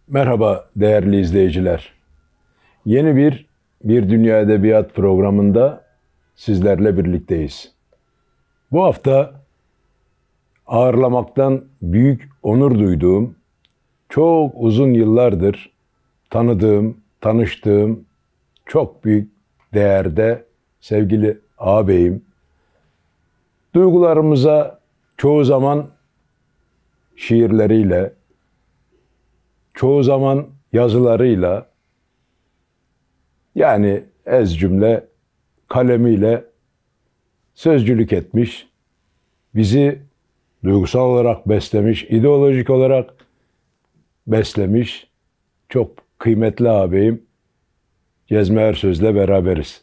Merhaba değerli izleyiciler. Yeni bir Dünya Edebiyat programında sizlerle birlikteyiz. Bu hafta ağırlamaktan büyük onur duyduğum, çok uzun yıllardır tanıdığım, tanıştığım çok büyük değerde sevgili ağabeyim. Duygularımıza çoğu zaman şiirleriyle, çoğu zaman yazılarıyla, yani ez cümle kalemiyle sözcülük etmiş, bizi duygusal olarak beslemiş, ideolojik olarak beslemiş çok kıymetli ağabeyim Cezmi Ersöz'le beraberiz.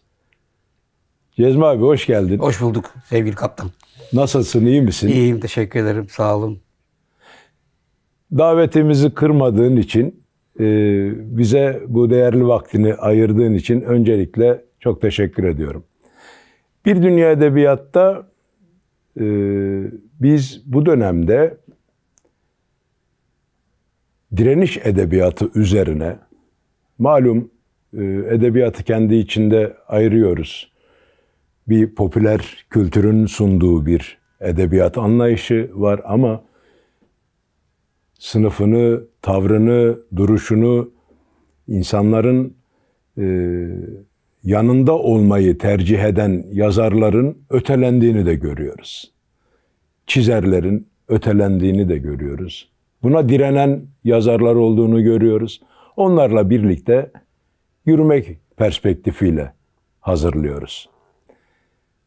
Cezmi abi hoş geldin. Hoş bulduk sevgili kaptan. Nasılsın, iyi misin? İyiyim, teşekkür ederim, sağ olun. Davetimizi kırmadığın için, bize bu değerli vaktini ayırdığın için öncelikle çok teşekkür ediyorum. Bir Dünya Edebiyat'ta biz bu dönemde direniş edebiyatı üzerine, malum edebiyatı kendi içinde ayırıyoruz. Bir popüler kültürün sunduğu bir edebiyat anlayışı var ama sınıfını, tavrını, duruşunu, insanların yanında olmayı tercih eden yazarların ötelendiğini de görüyoruz. Çizerlerin ötelendiğini de görüyoruz. Buna direnen yazarlar olduğunu görüyoruz. Onlarla birlikte yürümek perspektifiyle hazırlıyoruz.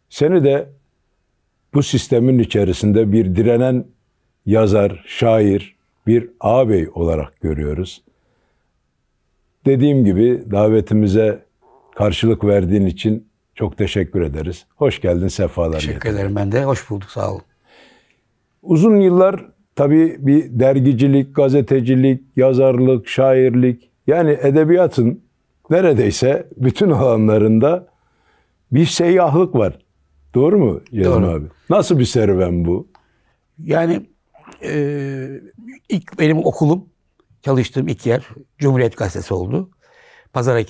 Seni de bu sistemin içerisinde bir direnen yazar, şair, bir ağabey olarak görüyoruz. Dediğim gibi davetimize karşılık verdiğin için çok teşekkür ederiz. Hoş geldin, sefalar getirdin. Teşekkür ederim ben de. Hoş bulduk, sağ olun. Uzun yıllar tabii bir dergicilik, gazetecilik, yazarlık, şairlik, yani edebiyatın neredeyse bütün alanlarında bir seyyahlık var. Doğru mu Cezmi abi? Nasıl bir serüven bu? Yani ilk benim okulum, çalıştığım ilk yer Cumhuriyet Gazetesi oldu. Pazar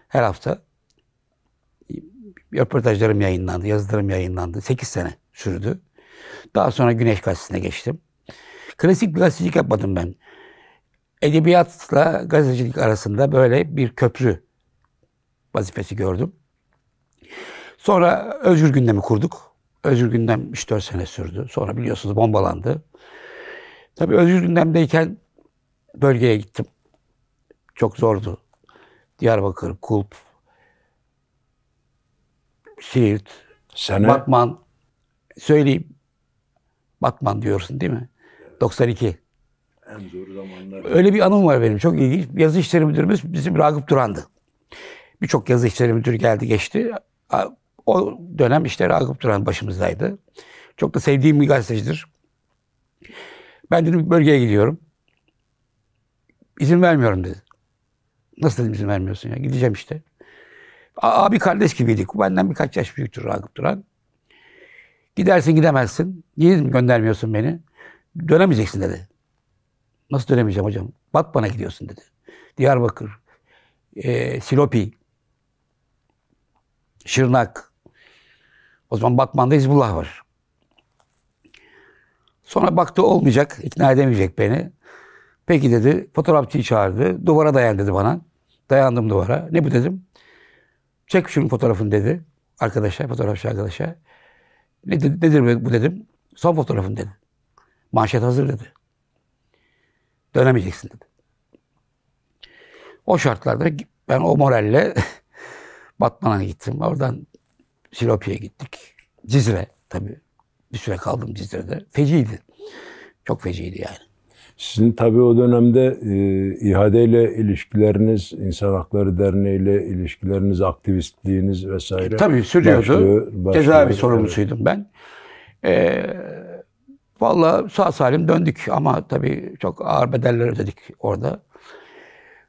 her hafta röportajlarım yayınlandı, yazılarım yayınlandı. 8 sene sürdü. Daha sonra Güneş Gazetesi'ne geçtim. Klasik bir gazetecilik yapmadım ben. Edebiyatla gazetecilik arasında böyle bir köprü vazifesi gördüm. Sonra Özgür Gündem'i kurduk. Özgür Gündem 3-4 sene sürdü. Sonra biliyorsunuz bombalandı. Tabii Özgür Gündem'deyken bölgeye gittim. Çok zordu. Diyarbakır, Kulp, Siirt, Sene? Batman. Söyleyeyim. Batman diyorsun değil mi? 92. En zor zamanlar. Öyle bir anım var benim. Çok ilginç. Yazı işleri müdürümüz bizim Ragıp Duran'dı. Birçok yazı işleri müdürü geldi geçti. O dönem işte Ragıp Duran başımızdaydı. Çok da sevdiğim bir gazetecidir. Ben dedim bölgeye gidiyorum. İzin vermiyorum dedi. Nasıl dedim izin vermiyorsun ya? Gideceğim işte. Abi kardeş gibiydik. Benden birkaç yaş büyüktür Ragıp Duran. Gidersin gidemezsin. Niye dedim göndermiyorsun beni? Dönemeyeceksin dedi. Nasıl dönemeyeceğim hocam? Batman'a gidiyorsun dedi. Diyarbakır, Silopi, Şırnak. O zaman Batman'da Hizbullah var. Sonra baktı olmayacak, ikna edemeyecek beni. Peki dedi, fotoğrafçıyı çağırdı. Duvara dayan dedi bana. Dayandım duvara. Ne bu dedim. Çek şunun fotoğrafını dedi. Arkadaşa, fotoğrafçı arkadaşa. Nedir bu dedim. Son fotoğrafın dedi. Manşet hazır dedi. Dönemeyeceksin dedi. O şartlarda ben o moralle Batman'a gittim. Oradan Silopi'ye gittik. Cizre tabii. Bir süre kaldım Cizre'de. Feciydi. Çok feciydi yani. Sizin tabii o dönemde ihadeyle ilişkileriniz, İnsan Hakları Derneği ile ilişkileriniz, aktivistliğiniz vesaire. Tabii sürüyordu. Cezaevi sorumlusuydum ben. Vallahi sağ salim döndük ama tabii çok ağır bedeller ödedik orada.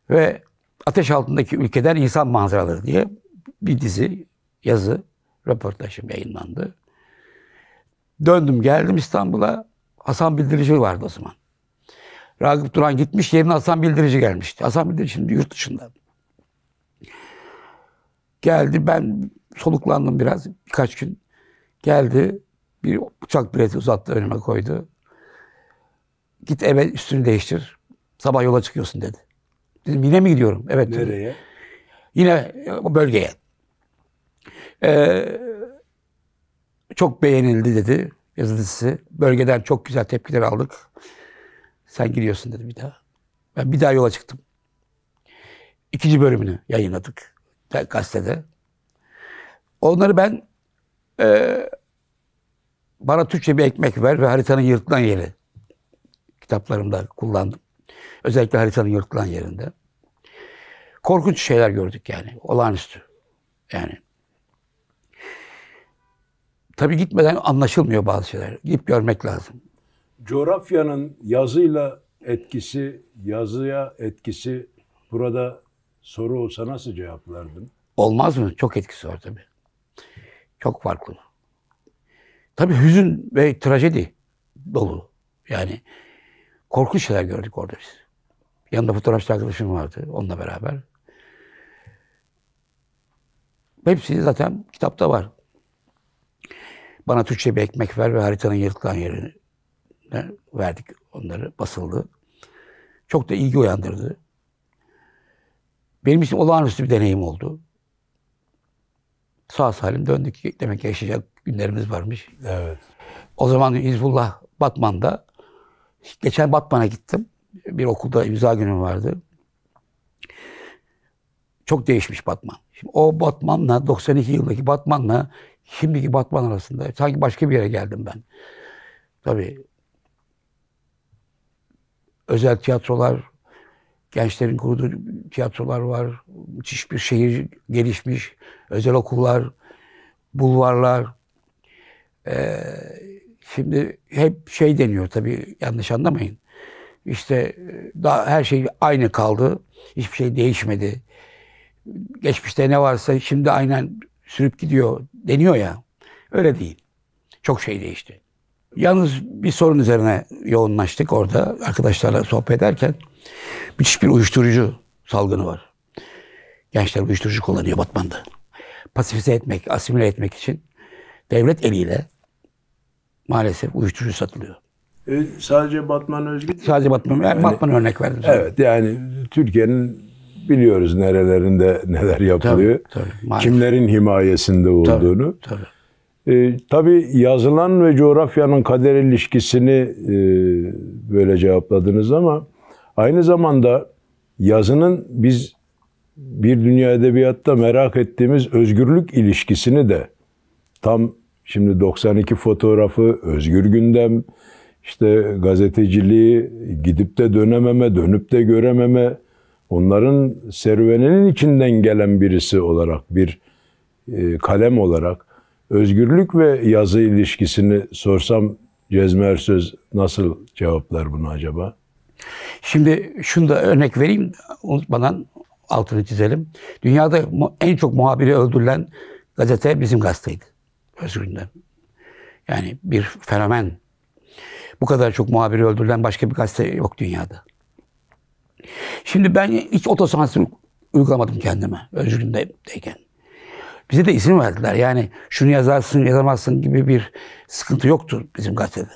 Ve Ateş Altındaki Ülkeden İnsan Manzaraları diye bir dizi, yazı, röportajım yayınlandı. Döndüm geldim İstanbul'a. Hasan Bildirici vardı o zaman. Ragıp Duran gitmiş, yerine Hasan Bildirici gelmişti. Hasan Bildirici şimdi yurt dışında. Geldi, ben soluklandım biraz, birkaç gün. Geldi, bir uçak bileti uzattı, önüme koydu. Git eve üstünü değiştir, sabah yola çıkıyorsun dedi. Dedim yine mi gidiyorum? Evet. Nereye? Dedi. Yine o bölgeye. Çok beğenildi dedi yazı dizisi. Bölgeden çok güzel tepkiler aldık. Sen gidiyorsun dedi bir daha. Ben bir daha yola çıktım. 2. bölümünü yayınladık gazetede. Onları ben Bana Türkçe bir ekmek ver ve haritanın yırtılan yeri kitaplarımda kullandım. Özellikle haritanın yırtılan yerinde. Korkunç şeyler gördük yani. Olağanüstü. Yani tabii gitmeden anlaşılmıyor bazı şeyler. Gidip görmek lazım. Coğrafyanın yazıyla etkisi, yazıya etkisi burada soru olsa nasıl cevaplardın? Olmaz mı? Çok etkisi var tabii. Çok farklı. Tabii hüzün ve trajedi dolu. Yani korkunç şeyler gördük orada biz. Yanında fotoğrafçı arkadaşım vardı onunla beraber. Hepsi zaten kitapta var. Bana Türkçe bir ekmek ver ve haritanın yırtılan yerini verdik onları. Basıldı. Çok da ilgi uyandırdı. Benim için olağanüstü bir deneyim oldu. Sağ salim döndük. Demek ki yaşayacak günlerimiz varmış. Evet. O zaman Hizbullah Batman'da. Geçen Batman'a gittim. Bir okulda imza günüm vardı. Çok değişmiş Batman. Şimdi o Batman'la 92 yıldaki Batman'la şimdiki Batman arasında sanki başka bir yere geldim ben. Tabii özel tiyatrolar, gençlerin kurduğu tiyatrolar var. Müthiş bir şehir gelişmiş. Özel okullar, bulvarlar. Şimdi hep şey deniyor tabii yanlış anlamayın. İşte daha her şey aynı kaldı. Hiçbir şey değişmedi. Geçmişte ne varsa şimdi aynen sürüp gidiyor deniyor ya. Öyle değil. Çok şey değişti. Yalnız bir sorun üzerine yoğunlaştık orada arkadaşlarla sohbet ederken. Müthiş bir uyuşturucu salgını var. Gençler uyuşturucu kullanıyor Batman'da. Pasifize etmek, asimile etmek için devlet eliyle maalesef uyuşturucu satılıyor. Sadece Batman özgü değil. Sadece Batman, yani Batman örnek verdim. Evet yani Türkiye'nin biliyoruz nerelerinde neler yapılıyor. Tabii, kimlerin himayesinde olduğunu. Tabii. Tabii yazılan ve coğrafyanın kader ilişkisini böyle cevapladınız ama aynı zamanda yazının biz bir dünya edebiyatta merak ettiğimiz özgürlük ilişkisini de tam şimdi 92 fotoğrafı, özgür gündem, işte gazeteciliği, gidip de dönememe, dönüp de görememe, onların serüveninin içinden gelen birisi olarak, bir kalem olarak özgürlük ve yazı ilişkisini sorsam Cezmi Ersöz nasıl cevaplar bunu acaba? Şimdi şunu da örnek vereyim, unutmadan altını çizelim. Dünyada en çok muhabiri öldürülen gazete bizim gazeteydi. Özgür Gündem. Yani bir fenomen. Bu kadar çok muhabiri öldürülen başka bir gazete yok dünyada. Şimdi ben hiç otosansür uygulamadım kendime Özgür Gündem'deyken. Bize de izin verdiler. Yani şunu yazarsın, yazamazsın gibi bir sıkıntı yoktu bizim gazetede.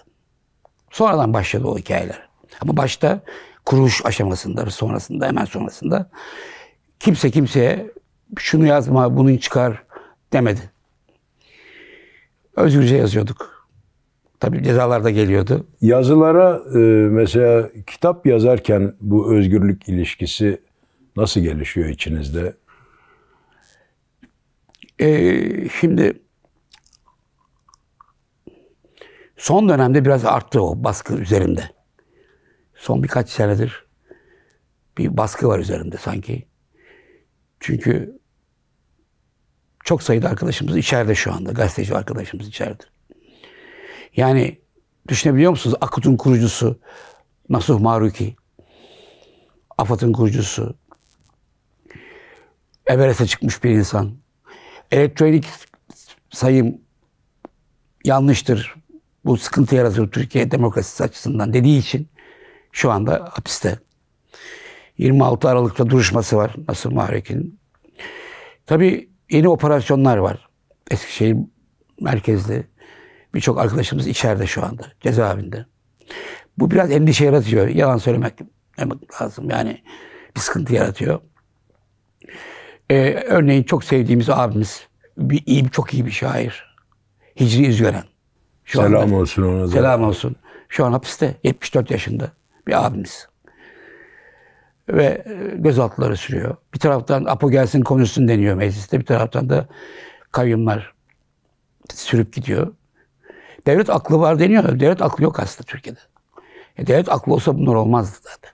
Sonradan başladı o hikayeler. Ama başta kuruluş aşamasında, sonrasında, hemen sonrasında kimse kimseye şunu yazma, bunu çıkar demedi. Özgürce yazıyorduk. Tabii cezalar da geliyordu. Yazılara mesela kitap yazarken bu özgürlük ilişkisi nasıl gelişiyor içinizde? Şimdi son dönemde biraz arttı o baskı üzerimde. Son birkaç senedir bir baskı var üzerimde sanki. Çünkü çok sayıda arkadaşımız içeride şu anda. Gazeteci arkadaşımız içeride. Yani düşünebiliyor musunuz? AKUT'un kurucusu Nasuh Maruki, AFAD'ın kurucusu, Everest'e çıkmış bir insan. Elektronik sayım yanlıştır. Bu sıkıntı yaratır Türkiye demokrasisi açısından dediği için Şu anda hapiste. 26 Aralık'ta duruşması var Nasuh Mahrek'in. Tabii yeni operasyonlar var. Eskişehir merkezli. Birçok arkadaşımız içeride şu anda. Cezaevinde. Bu biraz endişe yaratıyor. Yalan söylemek lazım. Yani bir sıkıntı yaratıyor. Örneğin çok sevdiğimiz abimiz. Çok iyi bir şair. Hicri Üzgören. Selam olsun ona da. Selam olsun. Şu an hapiste. 74 yaşında bir abimiz. Ve gözaltıları sürüyor. Bir taraftan Apo gelsin konuşsun deniyor mecliste. Bir taraftan da kayyumlar sürüp gidiyor. Devlet aklı var deniyor. Devlet aklı yok aslında Türkiye'de. Devlet aklı olsa bunlar olmazdı zaten.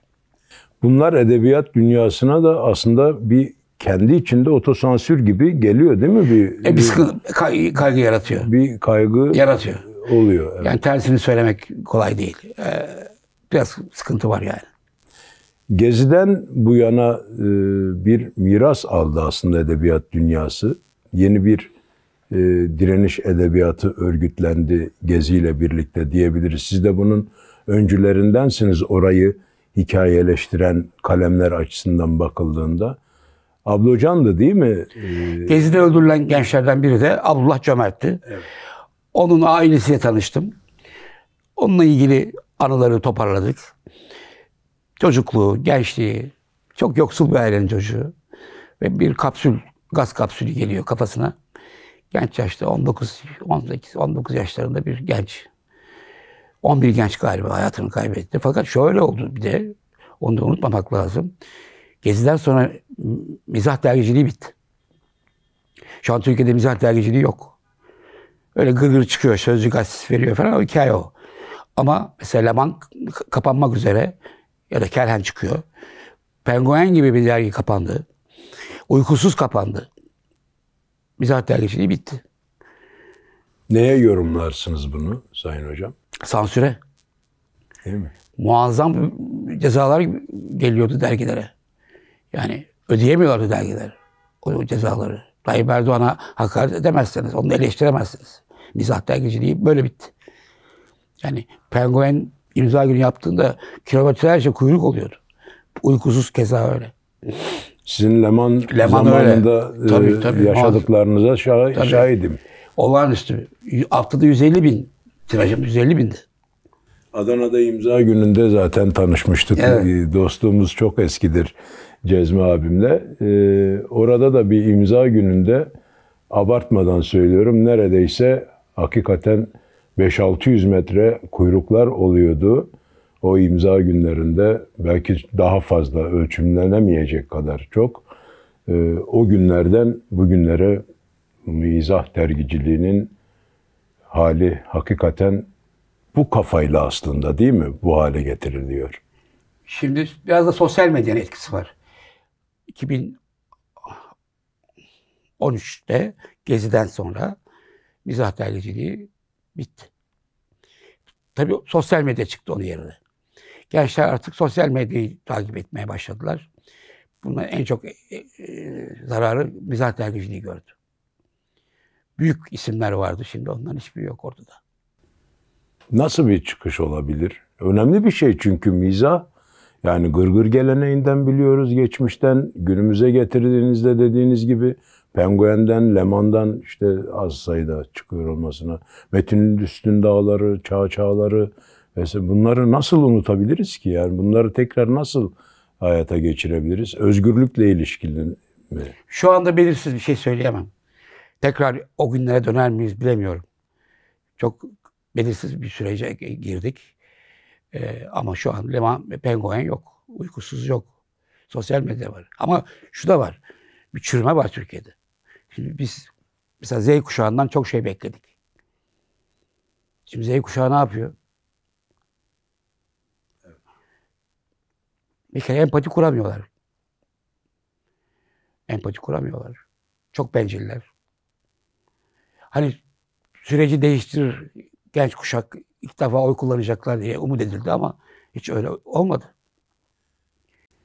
Bunlar edebiyat dünyasına da aslında bir kendi içinde otosansür gibi geliyor değil mi? Bir kaygı yaratıyor. Bir kaygı yaratıyor. Oluyor. Evet. Yani tersini söylemek kolay değil. Biraz sıkıntı var yani. Gezi'den bu yana bir miras aldı aslında edebiyat dünyası. Yeni bir direniş edebiyatı örgütlendi Gezi ile birlikte diyebiliriz. Siz de bunun öncülerindensiniz orayı hikayeleştiren kalemler açısından bakıldığında. Ablocan'dı değil mi? Gezi'de öldürülen gençlerden biri de Abdullah Cömert'ti. Evet. Onun ailesiyle tanıştım. Onunla ilgili anıları toparladık. Çocukluğu, gençliği, çok yoksul bir ailenin çocuğu. Ve bir gaz kapsülü geliyor kafasına. Genç yaşta 19 yaşlarında bir genç. 11 genç galiba hayatını kaybetti. Fakat şöyle oldu bir de, onu da unutmamak lazım. Gezi'den sonra mizah dergiciliği bitti. Şu an Türkiye'de mizah dergiciliği yok. Öyle gırgır çıkıyor, Sözcü gazetesi veriyor falan, o hikaye o. Ama mesela Leman kapanmak üzere ya da Kelhen çıkıyor. Penguen gibi bir dergi kapandı. Uykusuz kapandı. Mizah dergiciliği bitti. Neye yorumlarsınız bunu Sayın Hocam? Sansüre. Değil mi? Muazzam cezalar geliyordu dergilere. Yani ödeyemiyorlardı dergiler o cezaları. Tayyip Erdoğan'a hakaret edemezsiniz, onu eleştiremezsiniz. Mizah dergiciliği böyle bitti. Yani Penguen imza günü yaptığında kilometrelerce kuyruk oluyordu. Uykusuz keza öyle. Sizin Leman zamanında tabii, yaşadıklarınıza şahidim. Olağanüstü. Haftada 150 bin. Tirajım 150 bindi. Adana'da imza gününde zaten tanışmıştık. Evet. Dostluğumuz çok eskidir Cezmi abimle. Orada da bir imza gününde, abartmadan söylüyorum, neredeyse hakikaten 500-600 metre kuyruklar oluyordu. O imza günlerinde belki daha fazla, ölçümlenemeyecek kadar çok. O günlerden bugünlere mizah dergiciliğinin hali hakikaten bu kafayla aslında değil mi bu hale getiriliyor? Şimdi biraz da sosyal medyanın etkisi var. 2013'te Gezi'den sonra mizah dergiciliği bitti. Tabii sosyal medya çıktı onun yerine. Gençler artık sosyal medyayı takip etmeye başladılar. Buna en çok zararı mizah dergiciliği gördü. Büyük isimler vardı, şimdi onların hiçbiri yok ortada. Nasıl bir çıkış olabilir? Önemli bir şey çünkü mizah. Yani gırgır geleneğinden biliyoruz geçmişten, günümüze getirdiğinizde dediğiniz gibi Penguen'den, Leman'dan işte az sayıda çıkıyor olmasına, Metin Üstün Dağları, Çağları, mesela bunları nasıl unutabiliriz ki? Yani bunları tekrar nasıl hayata geçirebiliriz? Özgürlükle ilişkili mi? Şu anda belirsiz bir şey söyleyemem. Tekrar o günlere döner miyiz bilemiyorum. Çok belirsiz bir sürece girdik. Ama şu an Leman ve Penguen yok. Uykusuz yok. Sosyal medya var. Ama şu da var. Bir çürüme var Türkiye'de. Şimdi biz mesela Z kuşağından çok şey bekledik. Şimdi Z kuşağı ne yapıyor? Bir kere empati kuramıyorlar. Empati kuramıyorlar. Çok benciller. Hani süreci değiştirir, genç kuşak ilk defa oy kullanacaklar diye umut edildi ama hiç öyle olmadı.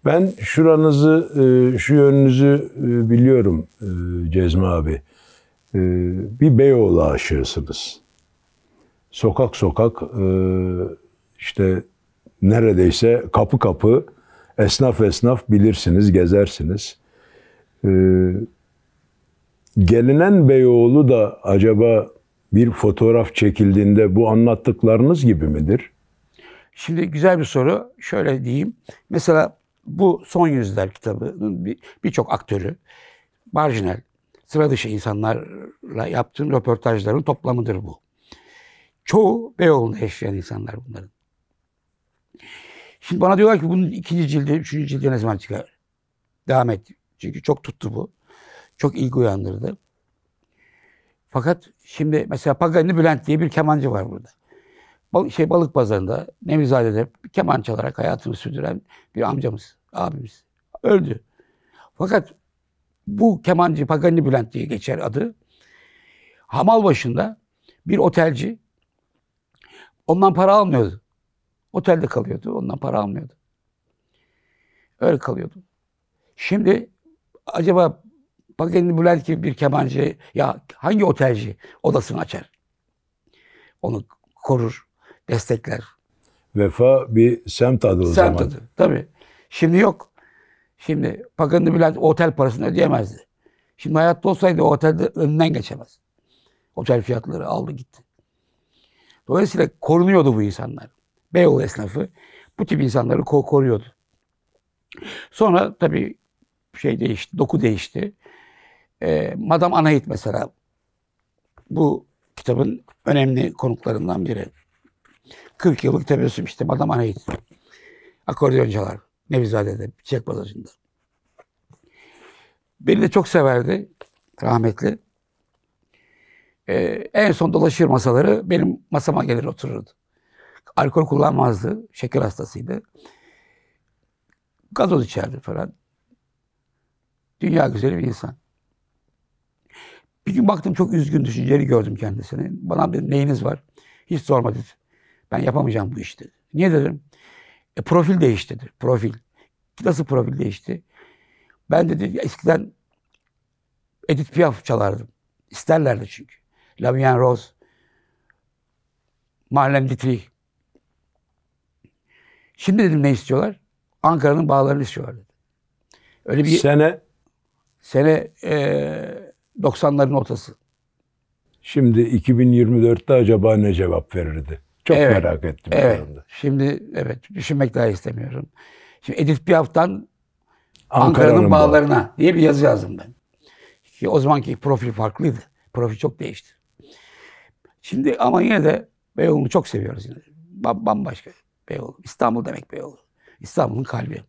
Ben şuranızı, şu yönünüzü biliyorum Cezmi abi. Bir Beyoğlu aşığısınız. Sokak sokak işte neredeyse kapı kapı, esnaf esnaf bilirsiniz, gezersiniz. Gelinen Beyoğlu da acaba bir fotoğraf çekildiğinde bu anlattıklarınız gibi midir? Şimdi güzel bir soru. Şöyle diyeyim. Mesela bu Son Yüzler kitabının birçok aktörü, marjinal, sıra dışı insanlarla yaptığım röportajların toplamıdır bu. Çoğu Beyoğlu'nda yaşayan insanlar bunların. Şimdi bana diyorlar ki bunun 2. cildi, 3. cildi ne zaman çıkar? Devam et. Çünkü çok tuttu bu. Çok ilgi uyandırdı. Fakat şimdi mesela Paganini Bülent diye bir kemancı var burada. Balıkpazarı'nda, Nevizade'de keman çalarak hayatını sürdüren bir amcamız, abimiz. Öldü. Fakat bu kemancı Paganini Bülent diye geçer adı. Hamalbaşı'nda bir otelci ondan para almıyordu. Otelde kalıyordu, ondan para almıyordu. Öyle kalıyordu. Şimdi acaba Paganini Bülent gibi bir kemancı ya hangi otelci odasını açar? Onu korur, destekler. Vefa bir semt adı o Semt zaman. adı, tabii. Şimdi yok. Şimdi Paganini Bülent otel parasını ödeyemezdi. Şimdi hayatta olsaydı o otelde önünden geçemez. Otel fiyatları aldı gitti. Dolayısıyla korunuyordu bu insanlar. Beyoğlu esnafı bu tip insanları koruyordu. Sonra tabii şey değişti, doku değişti. Madame Anahit mesela bu kitabın önemli konuklarından biri. 40 yıllık tebessüm işte Madame Anahit. Akordeoncular Nevizade'de, Çiçek Pazarı'nda. Beni de çok severdi rahmetli. En son dolaşır masaları benim masama gelir otururdu. Alkol kullanmazdı, şeker hastasıydı. Gazoz içerdi falan. Dünya güzeli bir insan. Bir gün baktım çok üzgün, düşünceli gördüm kendisini. Bana dedi neyiniz var? Hiç sorma dedi. Ben yapamayacağım bu işi dedi. Niye dedim? Profil değişti dedi. Profil. Nasıl profil değişti? Ben dedi eskiden Edith Piaf çalardım. İsterlerdi çünkü. La Vie en Rose, Marlene Dietrich. Şimdi dedim ne istiyorlar? Ankara'nın bağlarını istiyorlar dedi. Öyle bir sene 90'ların ortası. Şimdi 2024'te acaba ne cevap verirdi? Çok merak ettim. Evet. Şimdi düşünmek daha istemiyorum. Şimdi Edith Piaf'tan Ankara'nın bağlarına diye bir yazı yazdım ben. Ki o zamanki profil farklıydı. Profil çok değişti. Şimdi ama yine de Beyoğlu'nu çok seviyoruz yine. Bambaşka Beyoğlu. İstanbul demek Beyoğlu. İstanbul'un kalbi.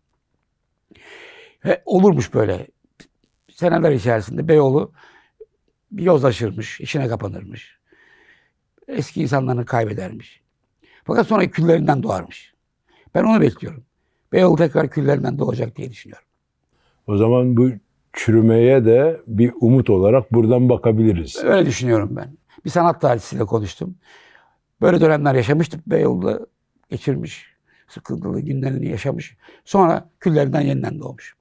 Ve olurmuş böyle. Seneler içerisinde Beyoğlu bir yozlaşırmış, içine kapanırmış. Eski insanlarını kaybedermiş. Fakat sonra küllerinden doğarmış. Ben onu bekliyorum. Beyoğlu tekrar küllerinden doğacak diye düşünüyorum. O zaman bu çürümeye de bir umut olarak buradan bakabiliriz. Öyle düşünüyorum ben. Bir sanat tarihçisiyle konuştum. Böyle dönemler yaşamıştık. Beyoğlu'da geçirmiş. Sıkıntılı günlerini yaşamış. Sonra küllerinden yeniden doğmuş.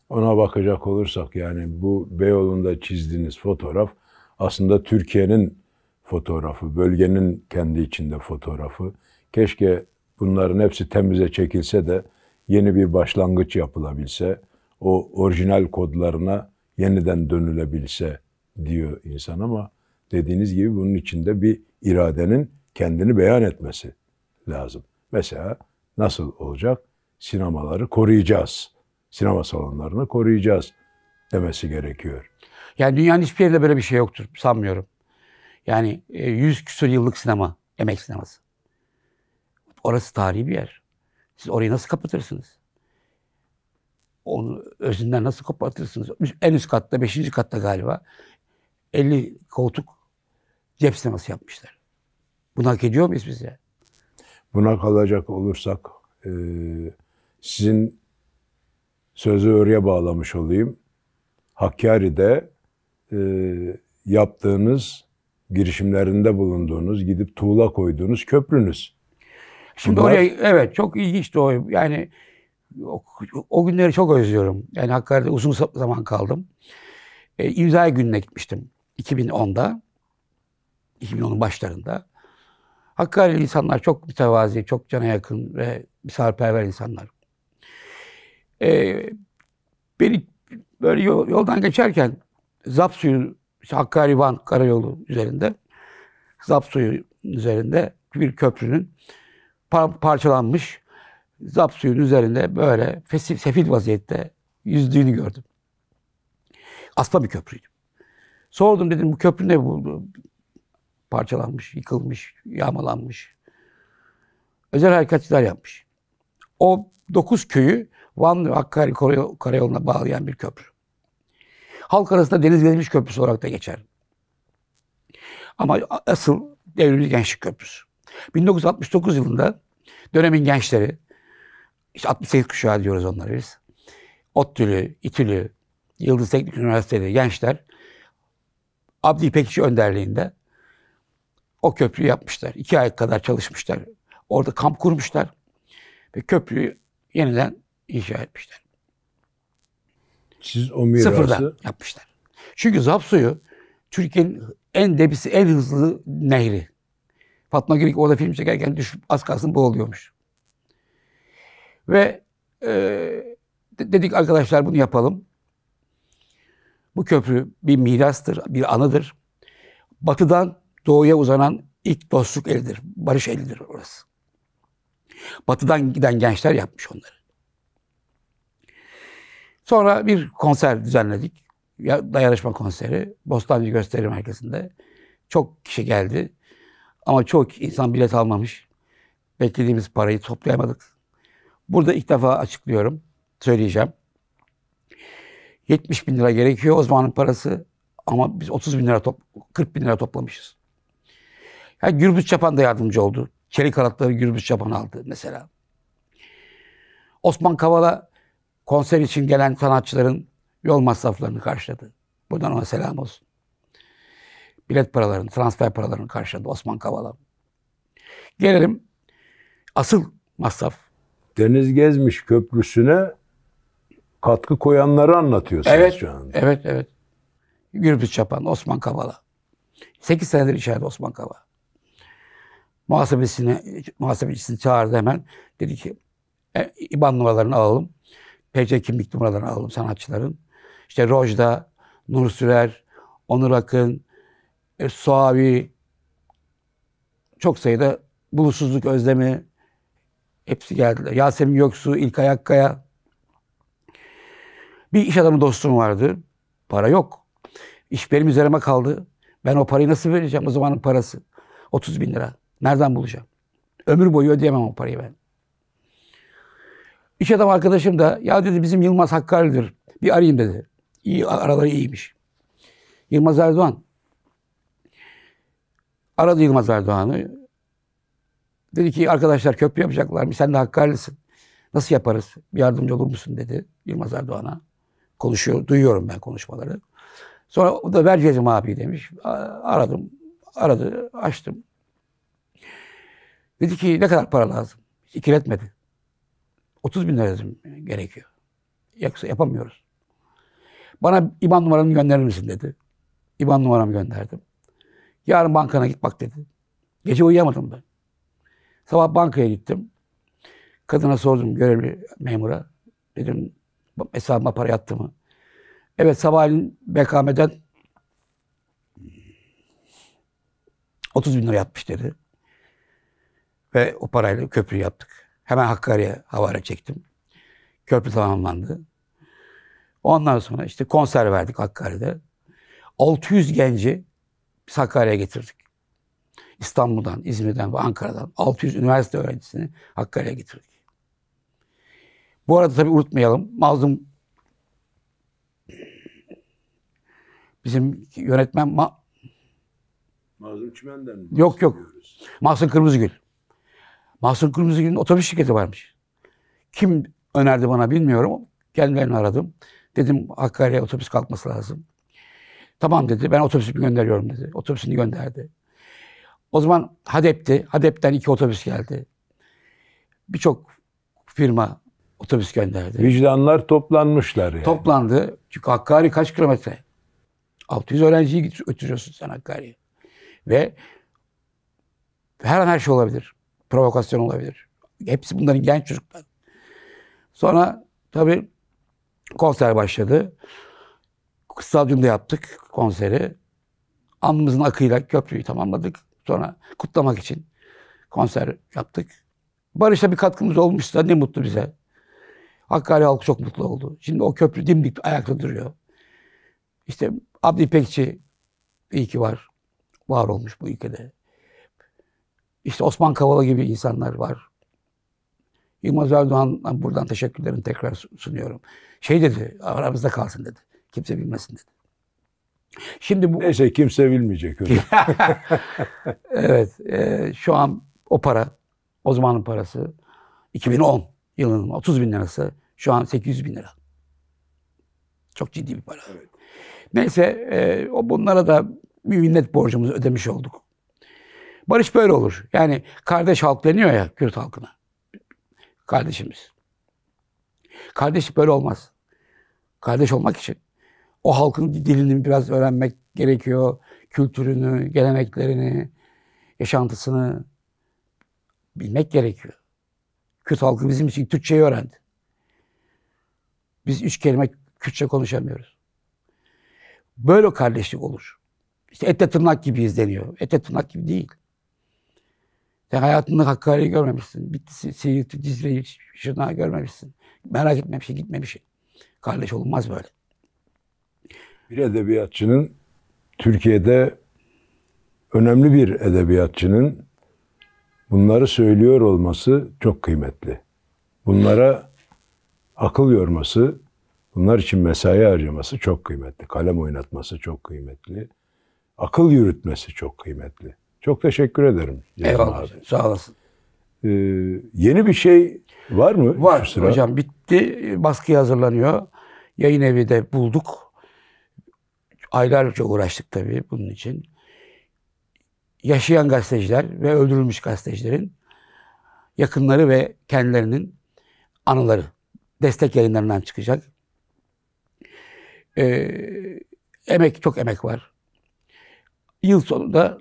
Ona bakacak olursak yani bu Beyoğlu'nda çizdiğiniz fotoğraf aslında Türkiye'nin fotoğrafı, bölgenin kendi içinde fotoğrafı. Keşke bunların hepsi temize çekilse de yeni bir başlangıç yapılabilse, o orijinal kodlarına yeniden dönülebilse diyor insan ama dediğiniz gibi bunun içinde bir iradenin kendini beyan etmesi lazım. Mesela nasıl olacak? Sinemaları koruyacağız. Sinema salonlarını koruyacağız demesi gerekiyor. Yani dünyanın hiçbir yerinde böyle bir şey yoktur. Sanmıyorum. Yani 100 küsur yıllık sinema, emek sineması. Orası tarihi bir yer. Siz orayı nasıl kapatırsınız? Onu özünden nasıl kapatırsınız? En üst katta, 5. katta galiba 50 koltuk cep sineması yapmışlar. Bunu hak ediyor muyuz biz ya? Buna kalacak olursak sizin sözü oraya bağlamış olayım. Hakkari'de yaptığınız, girişimlerinde bulunduğunuz, gidip tuğla koyduğunuz köprünüz. Şimdi bunlar... oraya çok ilginçti o. Yani o günleri çok özlüyorum. Yani Hakkari'de uzun zaman kaldım. İmza gününe gitmiştim 2010'da. 2010'un başlarında. Hakkari'li insanlar çok mütevazi, çok cana yakın ve misafirperver insanlar. Beni böyle yoldan geçerken Zapsuyu, işte Hakkari-Van karayolu üzerinde, Zapsuyu üzerinde bir köprünün parçalanmış, Zapsuyu'nun üzerinde böyle sefil vaziyette yüzdüğünü gördüm. Asla bir köprüydü. Sordum, dedim bu köprü ne bu? Parçalanmış, yıkılmış, yağmalanmış. Özel harekatçılar yapmış. O 9 köyü Van ve Hakkari karayoluna bağlayan bir köprü. Halk arasında Deniz Gezmiş Köprüsü olarak da geçer. Ama asıl Devrimci Gençlik Köprüsü. 1969 yılında dönemin gençleri, işte 68 kuşağı diyoruz onlara biz. ODTÜ'lü, İTÜ'lü, Yıldız Teknik Üniversiteli gençler Abdi İpekçi önderliğinde o köprüyü yapmışlar. 2 ay kadar çalışmışlar. Orada kamp kurmuşlar ve köprüyü yeniden inşa etmişler. Siz o mirası... Sıfırdan yapmışlar. Çünkü Zapsuyu Türkiye'nin en debisi, en hızlı nehri. Fatma Girik orada film çekerken düşüp az kalsın boğuluyormuş. Ve dedik arkadaşlar bunu yapalım. Bu köprü bir mirastır, bir anıdır. Batıdan doğuya uzanan ilk dostluk elidir, barış elidir orası. Batıdan giden gençler yapmış onları. Sonra bir konser düzenledik. Dayanışma konseri. Bostancı Gösteri Merkezi'nde. Çok kişi geldi. Ama çok insan bilet almamış. Beklediğimiz parayı toplayamadık. Burada ilk defa açıklıyorum. Söyleyeceğim. 70 bin lira gerekiyor o zamanın parası. Ama biz 30 bin lira, 40 bin lira toplamışız. Yani Gürbüz Çapan da yardımcı oldu. Çelik halatları Gürbüz Çapan aldı mesela. Osman Kavala konser için gelen sanatçıların yol masraflarını karşıladı. Buradan ona selam olsun. Bilet paralarını, transfer paralarını karşıladı Osman Kavala. Gelelim asıl masraf. Deniz Gezmiş Köprüsü'ne katkı koyanları anlatıyorsunuz Evet, şu anda. evet. Gürbüz Çapan, Osman Kavala. 8 senedir içeride Osman Kavala. Muhasebecisini çağırdı hemen. Dedi ki İBAN numaralarını alalım. PC kimlik numaralarını alalım sanatçıların. İşte Rojda, Nur Sürer, Onur Akın, Suavi, çok sayıda Bulutsuzluk Özlemi, hepsi geldiler. Yasemin Göksu, İlkay Akkaya. Bir iş adamı dostum vardı. Para yok. İş benim üzerime kaldı. Ben o parayı nasıl vereceğim? O zamanın parası 30 bin lira. Nereden bulacağım? Ömür boyu ödeyemem o parayı ben. İş adamı arkadaşım da ya dedi bizim Yılmaz Hakkari'dir. Bir arayayım dedi. İyi, araları iyiymiş. Yılmaz Erdoğan. Aradı Yılmaz Erdoğan'ı. Dedi ki arkadaşlar köprü yapacaklar. Sen de Hakkari'lisin. Nasıl yaparız? Bir yardımcı olur musun dedi Yılmaz Erdoğan'a. Konuşuyor. Duyuyorum ben konuşmaları. Sonra o da vereceğim abi demiş. Aradı. Açtım. Dedi ki ne kadar para lazım? İkiletmedi. 30 bin lira gerekiyor. Yoksa yapamıyoruz. Bana İBAN numaranı gönderir misin dedi. İBAN numaramı gönderdim. Yarın bankana git bak dedi. Gece uyuyamadım ben. Sabah bankaya gittim. Kadına sordum, görevli memura. Dedim hesabıma para yattı mı? Evet, sabahleyin BKM'den 30 bin lira yatmış dedi. Ve o parayla köprü yaptık. Hemen Hakkari'ye havale çektim. Köprü tamamlandı. Ondan sonra işte konser verdik Hakkari'de. 600 genci biz Hakkari'ye getirdik. İstanbul'dan, İzmir'den ve Ankara'dan 600 üniversite öğrencisini Hakkari'ye getirdik. Bu arada tabii unutmayalım. Mazlum bizim yönetmen Mazlum Çimen'den mi? Yok. Mahsun Kırmızıgül. Mahsun Kırmızıgül'ün otobüs şirketi varmış. Kim önerdi bana bilmiyorum. Kendilerini aradım. Dedim Hakkari'ye otobüs kalkması lazım. Tamam dedi. Ben otobüsümü gönderiyorum dedi. Otobüsünü gönderdi. O zaman HADEP'ti. HADEP'ten 2 otobüs geldi. Birçok firma otobüs gönderdi. Vicdanlar toplanmışlar yani. Toplandı. Çünkü Hakkari kaç kilometre? 600 öğrenciyi götürüyorsun sen Hakkari'ye. Ve Her an her şey olabilir. Provokasyon olabilir. Hepsi bunların genç çocuklar. Sonra tabii konser başladı. Stadyumda yaptık konseri. Alnımızın akıyla köprüyü tamamladık. Sonra kutlamak için konser yaptık. Barış'a bir katkımız olmuşsa ne mutlu bize. Hakkari halkı çok mutlu oldu. Şimdi o köprü dimdik ayakta duruyor. İşte Abdi İpekçi iyi ki var olmuş bu ülkede. İşte Osman Kavala gibi insanlar var. Yılmaz Erdoğan'a buradan teşekkürlerimi tekrar sunuyorum. Şey dedi, aramızda kalsın dedi. Kimse bilmesin dedi. Şimdi bu... Neyse kimse bilmeyecek öyle. Evet, şu an o para, o zamanın parası, 2010 yılının 30 bin lirası, şu an 800 bin lira. Çok ciddi bir para. Evet. Neyse, bunlara da bir minnet borcumuzu ödemiş olduk. Barış böyle olur. Yani kardeş halk deniyor ya Kürt halkına. Kardeşimiz. Kardeş böyle olmaz. Kardeş olmak için o halkın dilini biraz öğrenmek gerekiyor. Kültürünü, geleneklerini, yaşantısını bilmek gerekiyor. Kürt halkı bizim için Türkçeyi öğrendi. Biz 3 kelime Kürtçe konuşamıyoruz. Böyle kardeşlik olur. İşte etle tırnak gibi izleniyor. Etle tırnak gibi değil. Sen hayatında Hakkari'yi görmemişsin. Bitlis'i, Siirt'i, Cizre'yi, Şırnak'ı görmemişsin. Merak etmemişsin, gitmemişsin. Kardeş olunmaz böyle. Bir edebiyatçının, Türkiye'de önemli bir edebiyatçının bunları söylüyor olması çok kıymetli. Bunlara akıl yorması, bunlar için mesai harcaması çok kıymetli. Kalem oynatması çok kıymetli. Akıl yürütmesi çok kıymetli. Çok teşekkür ederim. Eyvallah abi. Sağ olasın. Yeni bir şey var mı? Var şu sıra? hocam, bitti. Baskıya hazırlanıyor. Yayın evi de bulduk. Aylarca uğraştık tabii bunun için. Yaşayan gazeteciler ve öldürülmüş gazetecilerin yakınları ve kendilerinin anıları destek yayınlarından çıkacak. Çok emek var. Yıl sonunda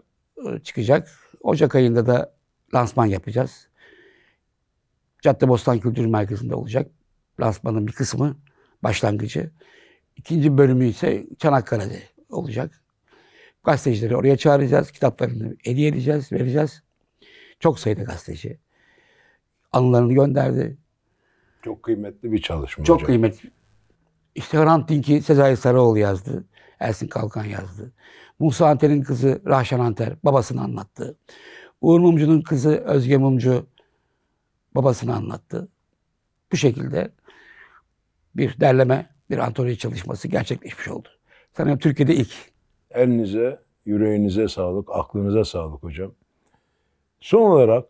çıkacak. Ocak ayında da lansman yapacağız. Caddebostan Kültür Merkezi'nde olacak. Lansmanın bir kısmı, başlangıcı. İkinci bölümü ise Çanakkale'de olacak. Gazetecileri oraya çağıracağız. Kitaplarını hediye edeceğiz, vereceğiz. Çok sayıda gazeteci anılarını gönderdi. Çok kıymetli bir çalışma Çok hocam. kıymetli. İşte Hrant Dink'i Sezai Sarıoğlu yazdı. Ersin Kalkan yazdı. Musa Anter'in kızı Rahşan Anter babasını anlattı. Uğur Mumcu'nun kızı Özge Mumcu babasını anlattı. Bu şekilde bir derleme, bir antoloji çalışması gerçekleşmiş oldu. Sanırım Türkiye'de ilk. Elinize, yüreğinize sağlık, aklınıza sağlık hocam. Son olarak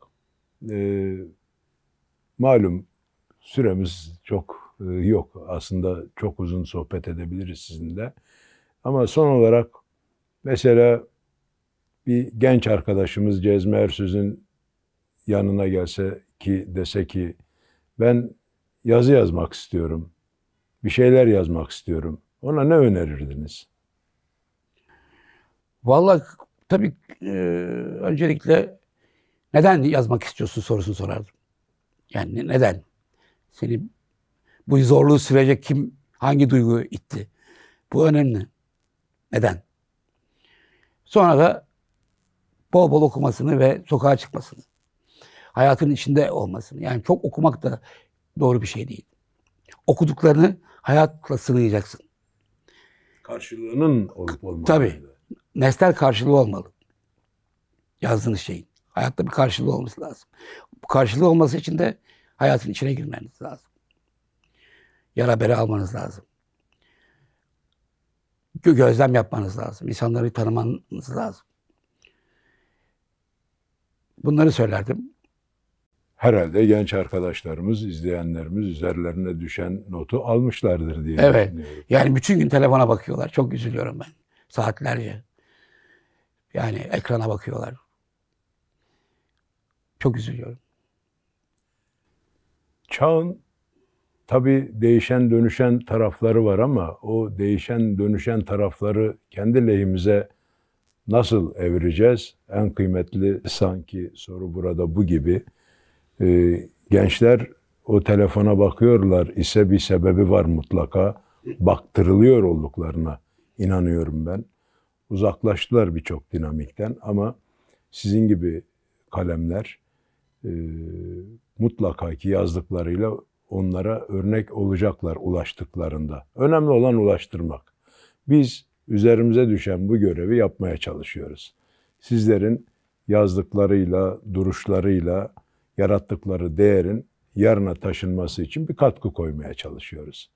malum süremiz çok yok. Aslında çok uzun sohbet edebiliriz sizinle. Ama son olarak mesela bir genç arkadaşımız Cezmi Ersüz'ün yanına gelse ki dese ki ben yazı yazmak istiyorum, bir şeyler yazmak istiyorum. Ona ne önerirdiniz? Vallahi tabii öncelikle neden yazmak istiyorsun sorusunu sorardım. Yani neden? Seni bu zorluğu sürecek hangi duygu itti? Bu önemli. Neden? Sonra da bol bol okumasını ve sokağa çıkmasını. Hayatın içinde olmasını. Yani çok okumak da doğru bir şey değil. Okuduklarını hayatla sınayacaksın. Karşılığının olup olmadığı. Tabii. Nesnel karşılığı olmalı. Yazdığınız şeyin. Hayatta bir karşılığı olması lazım. Bu karşılığı olması için de hayatın içine girmeniz lazım. Yara bere almanız lazım. Gözlem yapmanız lazım. İnsanları tanımanız lazım. Bunları söylerdim. Herhalde genç arkadaşlarımız, izleyenlerimiz üzerlerine düşen notu almışlardır diye Evet. düşünüyorum. Yani bütün gün telefona bakıyorlar. Çok üzülüyorum ben. Saatlerce. Yani ekrana bakıyorlar. Çok üzülüyorum. Çağın tabii değişen dönüşen tarafları var ama o değişen dönüşen tarafları kendi lehimize nasıl evireceğiz? En kıymetli sanki soru burada bu gibi. Gençler o telefona bakıyorlar ise bir sebebi var mutlaka. Baktırılıyor olduklarına inanıyorum ben. Uzaklaştılar birçok dinamikten ama sizin gibi kalemler mutlaka ki yazdıklarıyla onlara örnek olacaklar ulaştıklarında. Önemli olan ulaştırmak. Biz üzerimize düşen bu görevi yapmaya çalışıyoruz. Sizlerin yazdıklarıyla, duruşlarıyla yarattıkları değerin yarına taşınması için bir katkı koymaya çalışıyoruz.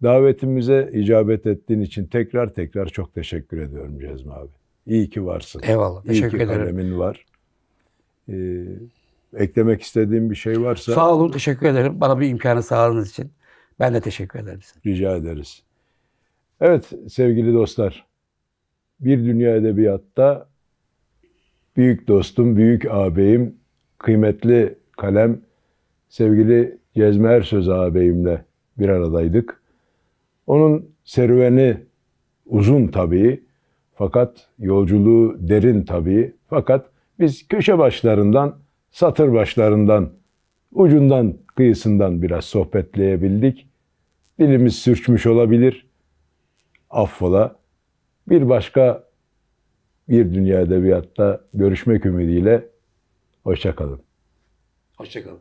Davetimize icabet ettiğin için tekrar çok teşekkür ediyorum Cezmi abi. İyi ki varsın. Eyvallah. Teşekkür İyi ki ederim. kalemin var. Eklemek istediğim bir şey varsa Sağ olun. Teşekkür ederim. Bana bir imkanı sağladığınız için. Ben de teşekkür ederim size. rica ederiz. Evet sevgili dostlar. Bir Dünya Edebiyatta büyük dostum, büyük ağabeyim, kıymetli kalem, sevgili Cezmi Ersöz ağabeyimle bir aradaydık. Onun serüveni uzun tabii, fakat yolculuğu derin tabii. Fakat biz köşe başlarından, satır başlarından, ucundan, kıyısından biraz sohbetleyebildik. Dilimiz sürçmüş olabilir, affola. Bir başka Bir Dünya Edebiyatta görüşmek ümidiyle, hoşça kalın. Hoşça kalın.